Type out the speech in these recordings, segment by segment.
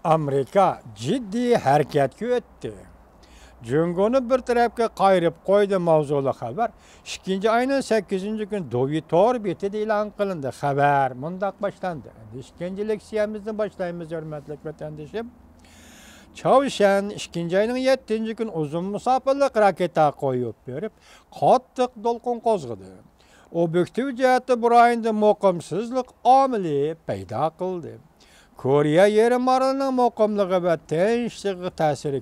Amerika ciddi harekatga o'tdi. Jungoni bir tarafga qayirib qo'ydi mavzuli xabar. 2-ayning 8-kun Dovitor betida e'lon qilindi. Xabar mundaq boshlandi. 2-leksiyamizni boshlaymiz, hurmatli vatandoshim. Chavshan 2-ayning 7-kun uzun musofirlik raketa qo'yib berib, qattiq to'lqin qo'zg'adi. Obyektiv jihati burayında muqimsizlik omili paydo qildi. Koreya yerim orolining muqimligi va tinchligi ta'siri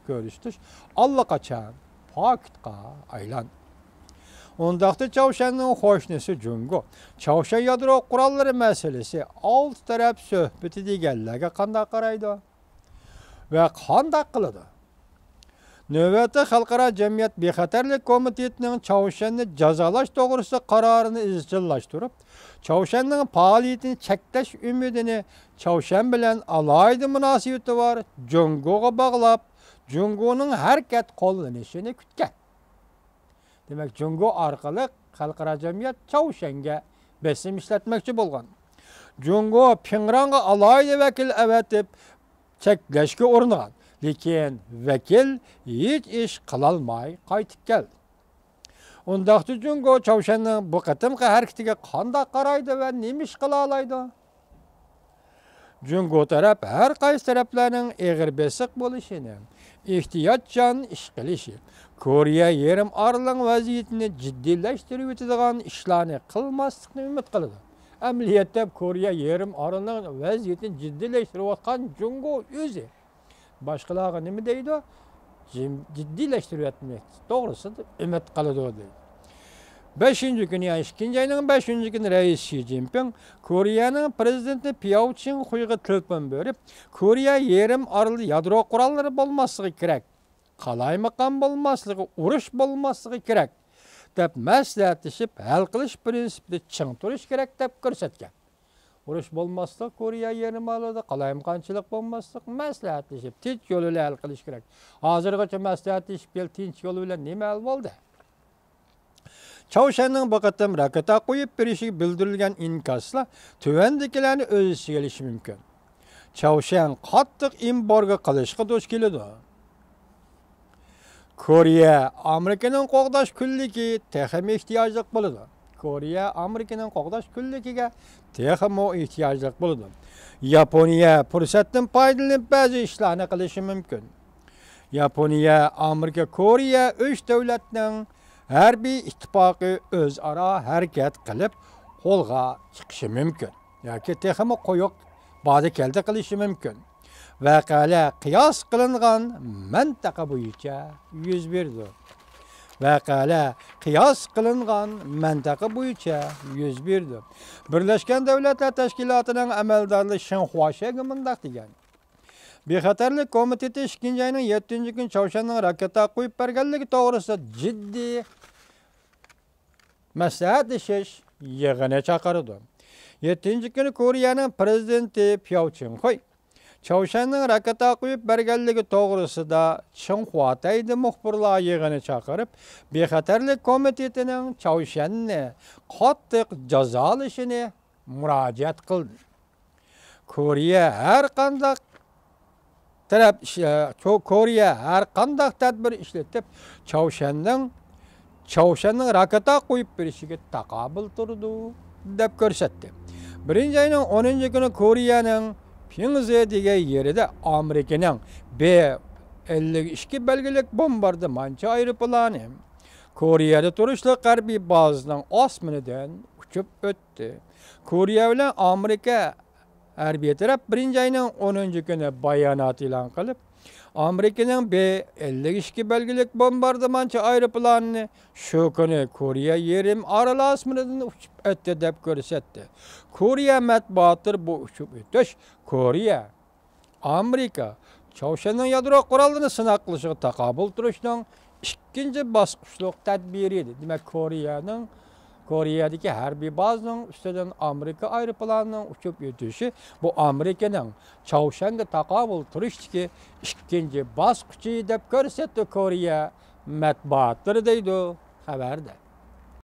ko'rishtish allaqachon faktga aylandi. Undaqda Chavshanning qo'shnisi Jungo, Chavshan yadro qurollari masalasi old taraf suhbati deganlarga qanday qaraydi va qanday qiladi? Növbəti Xalqaro Cəmiyyət Bexatarlik Komitetining Chavshanni jazolash to'g'risida qarorini izchillashtirib, Chavshanning faoliyatini cheklash umidini Chavshan bilan alohida munosabati bor Jungoga bog'lab, Jungoning harakat qo'llanishini kutgan. Demak, Jungo orqali Xalqaro Cəmiyyət Chavshanga besim ishlatmoqchi bo'lgan. Jungo Pyongyangga alohida vakil avatib cheklashga uringan. Lekin vakil hech ish qilolmay qaytib keldi. Undaqda Jungo Chavshanning bu qatimqi harakatiga qanday qaraydi va nima ish qila oladi? Jungo taraf har qaysi taraflarning eg'ir besiq bo'lishini, ehtiyotchan ish qilishi, Koreya yarim orolining vaziyatini jiddiylashtirish etadigan ishlarni qilmaslikni umid qiladi. Amaliyotda Koreya yarim orolining vaziyatini jiddiylashtirilayotgan Jungo o'zi başqalarga nima deydi? Jiddiylashtiriryapmiz. To'g'risi umid qiladi deydi. 5-kun, yani 2-ayning 5-kuni Rais Xi Jinping Koreyaning prezidenti Pyao Ching-huyga telefon berib, Koreya yarim oroli yadro qurollari bo'lmasligi kerak, qalaymaqon bo'lmasligi, urush bo'lmasligi kerak deb maslahatlashib, hal qilish prinsipida ching turish kerak deb ko'rsatgan. Urush bo'lmaslik, Koreya yarim orolida qalayimqonchilik bo'lmaslik, maslahatlashib, tinch yo'l bilan hal qilish kerak. Hozirgacha maslahatlashib, tinch yo'l bilan nima hal bo'ldi? Chavshanning bu qatim raketa qo'yib berishiga bildirilgan inkaslar tuvandagilarni o'z ichiga olishi mumkin. Chavshan qattiq embargo qilishga duch keladi. Koreya Amerikaning qo'g'dash kunligi texnik ehtiyojli bo'ladi. Koreya Amerikaning qo'g'dash kunligiga texmo ehtiyojli bo'ladi. Yaponiya fursatdan foydalanib ba'zi ishlarni qilishi mumkin. Yaponiya, Amerika, Koreya 3 davlatning harbiy ittifoqi o'zaro harakat qilib qo'lga chiqishi mumkin. Yoki texmo qo'yiq ba'zi keldi qilishi mumkin. Voqealar qiyos qilingan mintaqa bo'yicha yuz berdi. Voqealar qiyos qilingan mintaqa bo'yicha yuz berdi. Birlashgan Davlatlar Tashkilotining amaldori Shinxuashaga mundaq degan. Bexatarlik komiteti 2-ayning 7-kun Chavshanning raketa qo'yib berganligi to'g'risida jiddiy maslahatlashish yig'ini chaqirdi. 7-kuni Koreyaning prezidenti Pyao Ching-huy Chavshanning raketa qo'yib berganligi to'g'risida Xinhuatayda muxbirlar yig'ini chaqirib, Bexatarlik komitetining Chavshanni qattiq jazolashini murojaat qildi. Koreya har qanday tadbir ishlatib, Chavshanning raketa qo'yib berishiga taqobil turdi deb ko'rsatdi. 1-ayning 10-kuni Koreyaning Pyongyang degan yerida Amerikaning B-52 belgilik bombardimonchi aeroplani Koreyada turishli harbiy bazaning osmonidan uchib o'tdi. Koreya bilan Amerika harbiy taraf 1-ayning 10-kuni bayonot e'lon qilib, Amerikaning B-52 belgilik bombardimonchi aeroplanini shu kuni Koreya yarim oroli osmonidan uchib o'tdi deb ko'rsatdi. Koreya matbuoti bu uchib o'tish Koreya, Amerika Chavshanning yadro qurollarini sinab qilishiga taqobil turishning ikkinchi bosqichli tadbiri edi. Demak, Koreyadagi harbiy bazaning ustidan Amerika aeroplanining uchib o'tishi bu Amerikaning Chavshanga taqobil turishdagi ikkinchi bosqichi deb ko'rsatdi Koreya matbuotlari deydi xabarda.